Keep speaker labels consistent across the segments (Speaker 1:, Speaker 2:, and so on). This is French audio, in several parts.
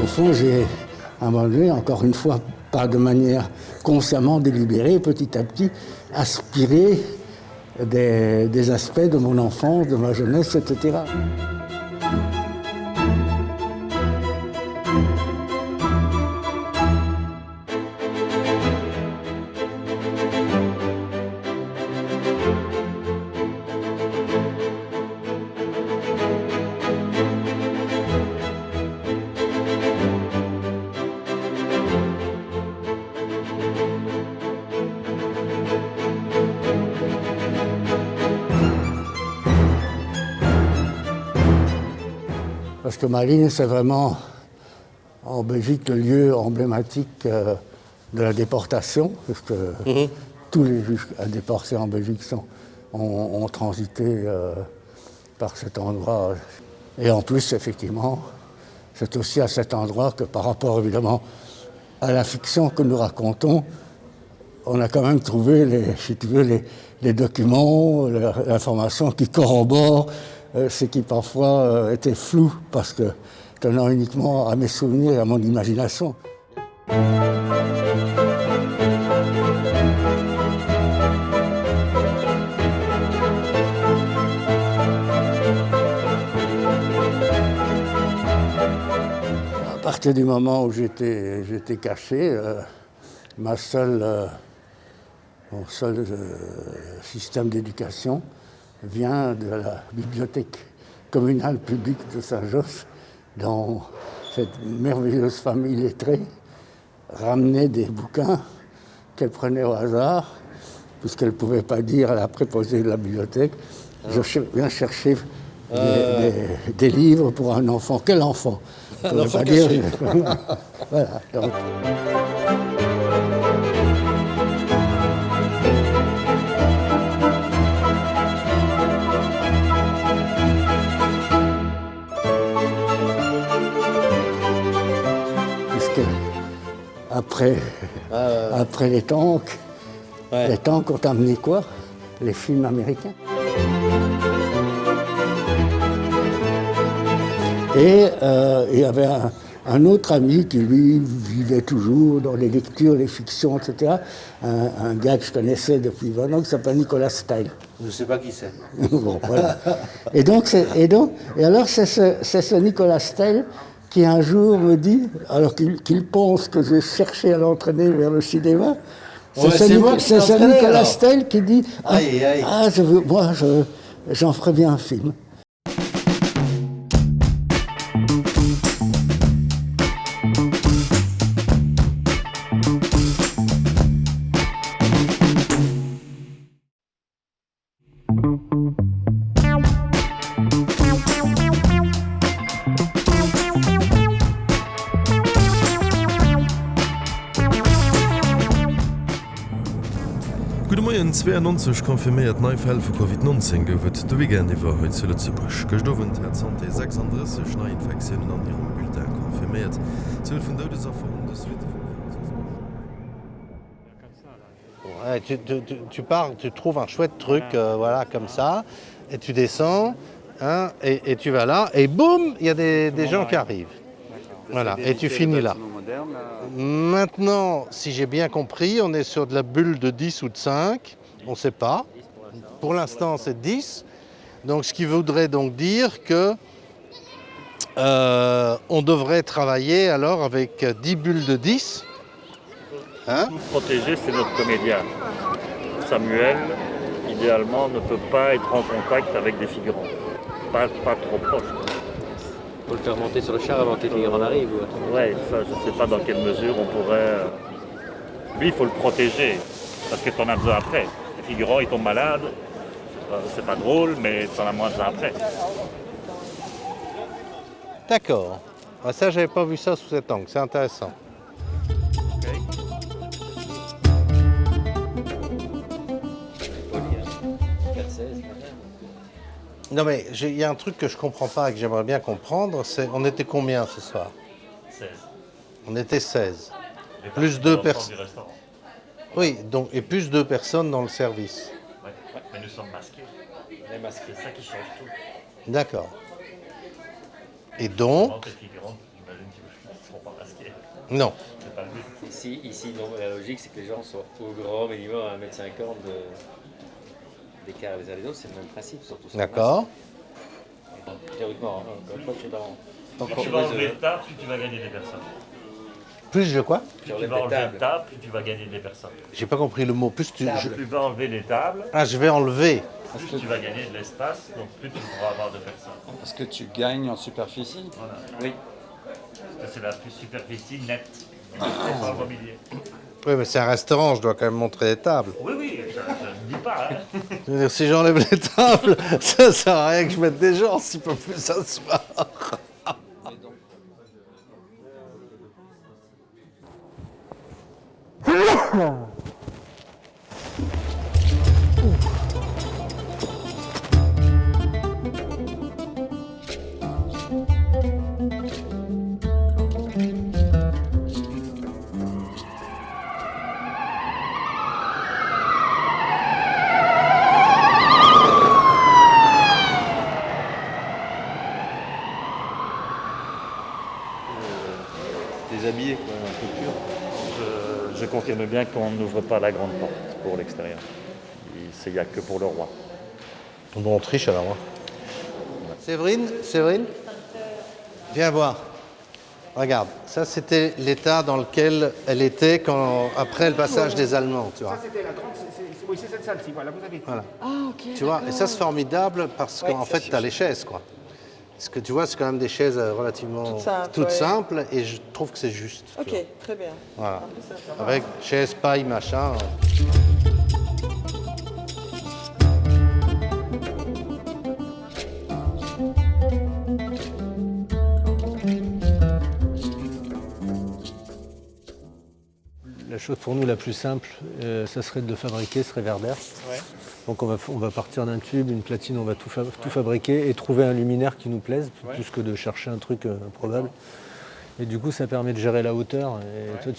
Speaker 1: Au fond, j'ai, à un moment donné, encore une fois, pas de manière consciemment délibérée, petit à petit, aspiré des aspects de mon enfance, de ma jeunesse, etc. Parce que Malines, c'est vraiment, en Belgique, le lieu emblématique de la déportation, parce que tous les juifs déportés en Belgique ont transité par cet endroit. Et en plus, effectivement, c'est aussi à cet endroit que, par rapport évidemment à la fiction que nous racontons, on a quand même trouvé, si tu veux, les documents, l'information qui corrobore ce qui parfois était flou, parce que tenant uniquement à mes souvenirs et à mon imagination. À partir du moment où j'étais caché, mon seul système d'éducation vient de la bibliothèque communale publique de Saint-Josse, dont cette merveilleuse famille lettrée ramenait des bouquins qu'elle prenait au hasard, puisqu'elle ne pouvait pas dire à la préposée de la bibliothèque. Je viens chercher des livres pour un enfant. Quel enfant?
Speaker 2: Un enfant caché.
Speaker 1: Voilà. Donc. Après les tanks, les tanks ont amené quoi? Les films américains. Et il y avait un autre ami qui, lui, vivait toujours dans les lectures, les fictions, etc. Un gars que je connaissais depuis 20 ans qui s'appelle Nicolas Steil.
Speaker 2: Je ne sais pas qui c'est.
Speaker 1: Bon, voilà. Et alors c'est ce Nicolas Steil qui un jour me dit, alors qu'il pense que j'ai cherché à l'entraîner vers le cinéma, c'est ce Nicolas Steil qui dit j'en ferais bien un film.
Speaker 3: Goedemorgen, 92 konfirmiert Neufäll vu COVID-19 gowet du wiegen iwwer heut zu Lützebusch. Gestowen hat Santé 36 Neuinfektionen an ihrem Bulletin konfirmiert. 12 vun Dodesopfer und des
Speaker 4: Tu pars, tu trouves un chouette truc, voilà, comme ça, et tu descends, hein, et tu vas là, et boum, il y a des gens qui arrivent. Voilà, et tu finis là. Maintenant, si j'ai bien compris, on est sur de la bulle de 10 ou de 5, on ne sait pas. Pour l'instant, c'est 10. Donc, ce qui voudrait donc dire que on devrait travailler alors avec 10 bulles de 10. Hein?
Speaker 5: Protégé, c'est notre comédien. Samuel, idéalement, ne peut pas être en contact avec des figurants. Pas trop proche.
Speaker 6: Il faut le faire monter sur le char avant que les figurants arrivent.
Speaker 5: Ouais, ça, je ne sais pas dans quelle mesure on pourrait... Lui, il faut le protéger, parce que tu en as besoin après. Les figurants, ils tombent malades. C'est pas drôle, mais tu en as moins besoin après.
Speaker 4: D'accord. Ça, j'avais pas vu ça sous cet angle. C'est intéressant. Okay. Non mais il y a un truc que je comprends pas et que j'aimerais bien comprendre, c'est on était combien ce soir?
Speaker 5: 16.
Speaker 4: On était 16.
Speaker 5: Les
Speaker 4: Plus
Speaker 5: parties
Speaker 4: deux
Speaker 5: de
Speaker 4: personnes.
Speaker 5: du restaurant.
Speaker 4: Oui, donc, et plus 2 personnes dans le service.
Speaker 5: Ouais. Mais nous sommes masqués.
Speaker 6: Les masques.
Speaker 5: C'est ça qui change tout.
Speaker 4: D'accord. Et donc,
Speaker 5: Souvent, tes figurants, j'imagine qu'ils ne seront pas masqués.
Speaker 4: non.
Speaker 5: C'est pas le but.
Speaker 6: Ici non, la logique, c'est que les gens soient au grand minimum à 1,50 m d'écart les uns les autres. C'est le même principe, surtout. sur le
Speaker 4: D'accord.
Speaker 6: masque. Théoriquement, hein, encore une fois, tu es dans...
Speaker 5: Plus tu vas enlever de table, plus tu vas gagner des personnes.
Speaker 4: Plus je quoi?
Speaker 5: Plus tu vas enlever de table, plus tu vas gagner des personnes.
Speaker 4: J'ai pas compris le mot. Plus tu.
Speaker 5: Plus tu vas enlever les tables,
Speaker 4: Ah, je vais enlever.
Speaker 5: plus tu vas gagner de l'espace, donc plus tu pourras avoir de personnes.
Speaker 7: Parce que tu gagnes en superficie.
Speaker 5: Voilà.
Speaker 6: Oui.
Speaker 5: Parce que c'est la plus superficie nette. C'est pas au mobilier.
Speaker 4: Oui, mais c'est un restaurant, je dois quand même montrer les tables.
Speaker 5: Oui, oui, je ne dis pas. Hein.
Speaker 4: Je veux dire, si j'enlève les tables, ça sert à rien que je mette des gens s'ils peuvent plus s'asseoir.
Speaker 6: Déshabillé, quoi, un peu pur.
Speaker 5: Je confirme bien qu'on n'ouvre pas la grande porte pour l'extérieur. Il n'y a que pour le roi.
Speaker 4: Bon, on triche alors. Hein. Séverine, viens voir. Regarde, ça c'était l'état dans lequel elle était après le passage des Allemands, tu vois.
Speaker 8: Ça, c'était la grande. Oui, c'est cette salle-ci, voilà, vous avez.
Speaker 4: Voilà.
Speaker 9: Ah, ok.
Speaker 4: Tu vois, et ça c'est formidable parce qu'en fait, tu as les chaises, quoi. Parce que tu vois, c'est quand même des chaises relativement toutes simples et je trouve que c'est juste. tu vois.
Speaker 9: Ok, très bien.
Speaker 4: Voilà. Avec chaise, paille, machin.
Speaker 10: La chose pour nous la plus simple, ça serait de fabriquer ce réverbère.
Speaker 4: Ouais.
Speaker 10: Donc on va partir d'un tube, une platine, on va tout fabriquer et trouver un luminaire qui nous plaise, plus que de chercher un truc improbable. Et du coup, ça permet de gérer la hauteur. Et toi,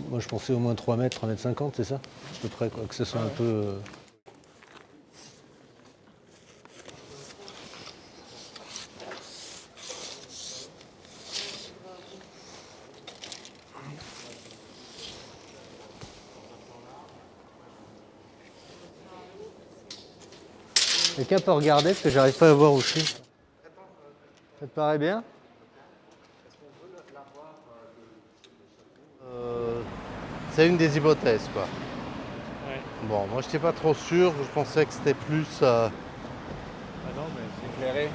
Speaker 10: moi, je pensais au moins 3 mètres, 3 mètres 50, c'est ça? À peu près, quoi, que ce soit un peu... Quelqu'un peut regarder parce que j'arrive pas à voir où je suis. Ça te paraît bien?
Speaker 4: C'est une des hypothèses, quoi.
Speaker 11: Ouais.
Speaker 4: Bon, moi, je n'étais pas trop sûr. Je pensais que c'était plus...
Speaker 11: Ah non, mais c'est éclairé.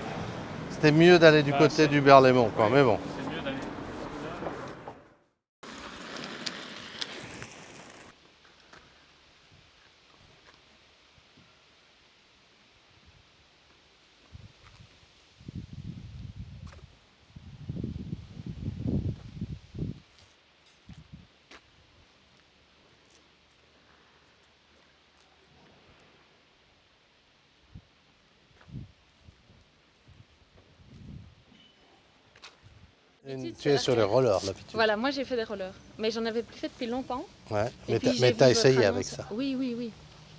Speaker 4: C'était mieux d'aller du côté du Berlaymont, quoi. Mais bon.
Speaker 11: C'est mieux d'aller.
Speaker 4: Tu es sur les rollers, là.
Speaker 12: Voilà, moi j'ai fait des rollers, mais j'en avais plus fait depuis longtemps.
Speaker 4: Ouais,
Speaker 12: Et puis,
Speaker 4: mais
Speaker 12: j'ai
Speaker 4: t'as
Speaker 12: vu
Speaker 4: essayé
Speaker 12: votre
Speaker 4: avec
Speaker 12: annonce.
Speaker 4: ça.
Speaker 12: Oui,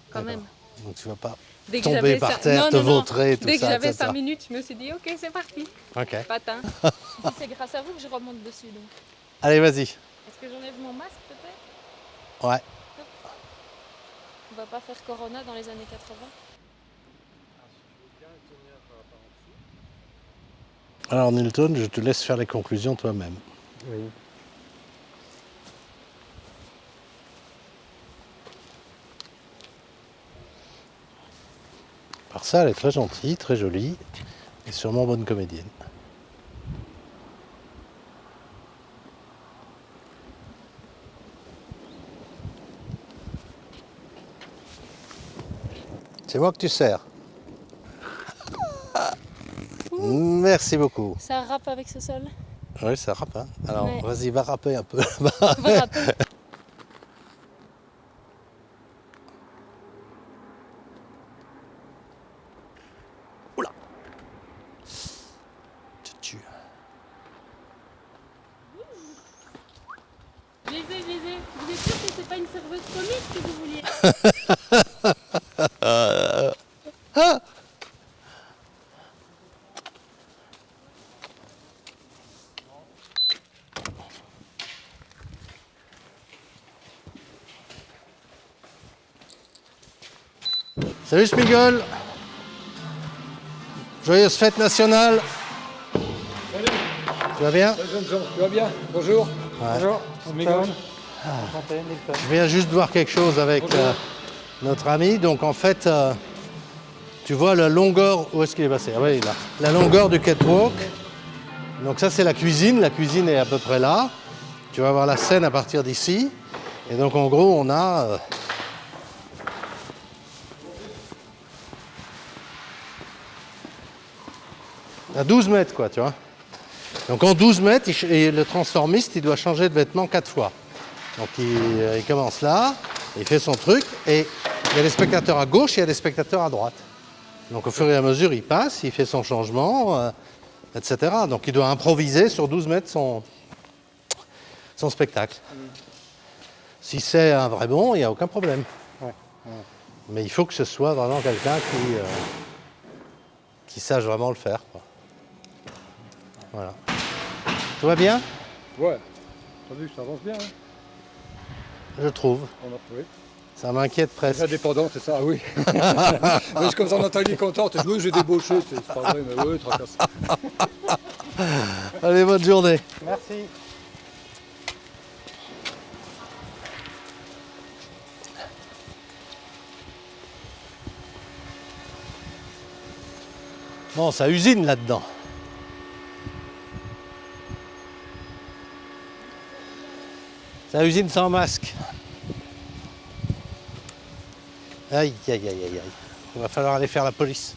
Speaker 12: quand même.
Speaker 4: Donc tu vas pas
Speaker 12: Dès que
Speaker 4: tomber
Speaker 12: j'avais
Speaker 4: par
Speaker 12: ça-
Speaker 4: terre,
Speaker 12: non,
Speaker 4: te
Speaker 12: non, non.
Speaker 4: vautrer, tout
Speaker 12: Dès que
Speaker 4: ça,
Speaker 12: j'avais
Speaker 4: etc.
Speaker 12: 5 minutes, je me suis dit, ok, c'est parti.
Speaker 4: Ok.
Speaker 12: Patin. C'est grâce à vous que je remonte dessus. Donc.
Speaker 4: Allez, vas-y.
Speaker 12: Est-ce que j'enlève mon masque peut-être?
Speaker 4: Ouais.
Speaker 12: On va pas faire Corona dans les années 80?
Speaker 4: Alors, Nilton, je te laisse faire les conclusions toi-même.
Speaker 10: Oui.
Speaker 4: Par ça, elle est très gentille, très jolie et sûrement bonne comédienne. C'est moi que tu sers. Merci beaucoup.
Speaker 12: Ça rappe avec ce sol?
Speaker 4: Oui, ça rappe. Hein. Alors,
Speaker 12: Ouais.
Speaker 4: vas-y, va rapper un peu là-bas.
Speaker 12: Va rapper. pas une serveuse comique que vous vouliez.
Speaker 4: Salut Smigol. Joyeuse fête nationale.
Speaker 11: Salut.
Speaker 4: Tu vas bien?
Speaker 11: Salut Jean-Jean, tu vas bien? Bonjour.
Speaker 4: Ouais.
Speaker 11: Bonjour. Miguel.
Speaker 4: Je viens juste voir quelque chose avec notre ami. Donc en fait, tu vois la longueur... Où est-ce qu'il est passé? Ah oui, là. La longueur du catwalk. Donc ça, c'est la cuisine. La cuisine est à peu près là. Tu vas voir la scène à partir d'ici. Et donc en gros, on a... à 12 mètres, quoi, tu vois. Donc en 12 mètres, et le transformiste, il doit changer de vêtements 4 fois. Donc il commence là, il fait son truc, et il y a des spectateurs à gauche et il y a des spectateurs à droite. Donc au fur et à mesure, il passe, il fait son changement, etc. Donc il doit improviser sur 12 mètres son spectacle. Si c'est un vrai bon, il n'y a aucun problème. Mais il faut que ce soit vraiment quelqu'un qui sache vraiment le faire, quoi. Voilà. Tout va bien?
Speaker 11: Ouais. T'as vu, ça avance bien. Hein,
Speaker 4: je trouve.
Speaker 11: on a trouvé.
Speaker 4: Ça m'inquiète presque.
Speaker 11: Indépendant, c'est ça, oui. Mais comme ça, Nathalie est contente. Je dis, j'ai débauché. C'est pas vrai, mais oui, tracasse.
Speaker 4: Allez, bonne journée.
Speaker 11: Merci.
Speaker 4: Bon, ça usine là-dedans. Ça usine sans masque. Aïe, aïe, aïe, aïe, aïe. Il va falloir aller faire la police.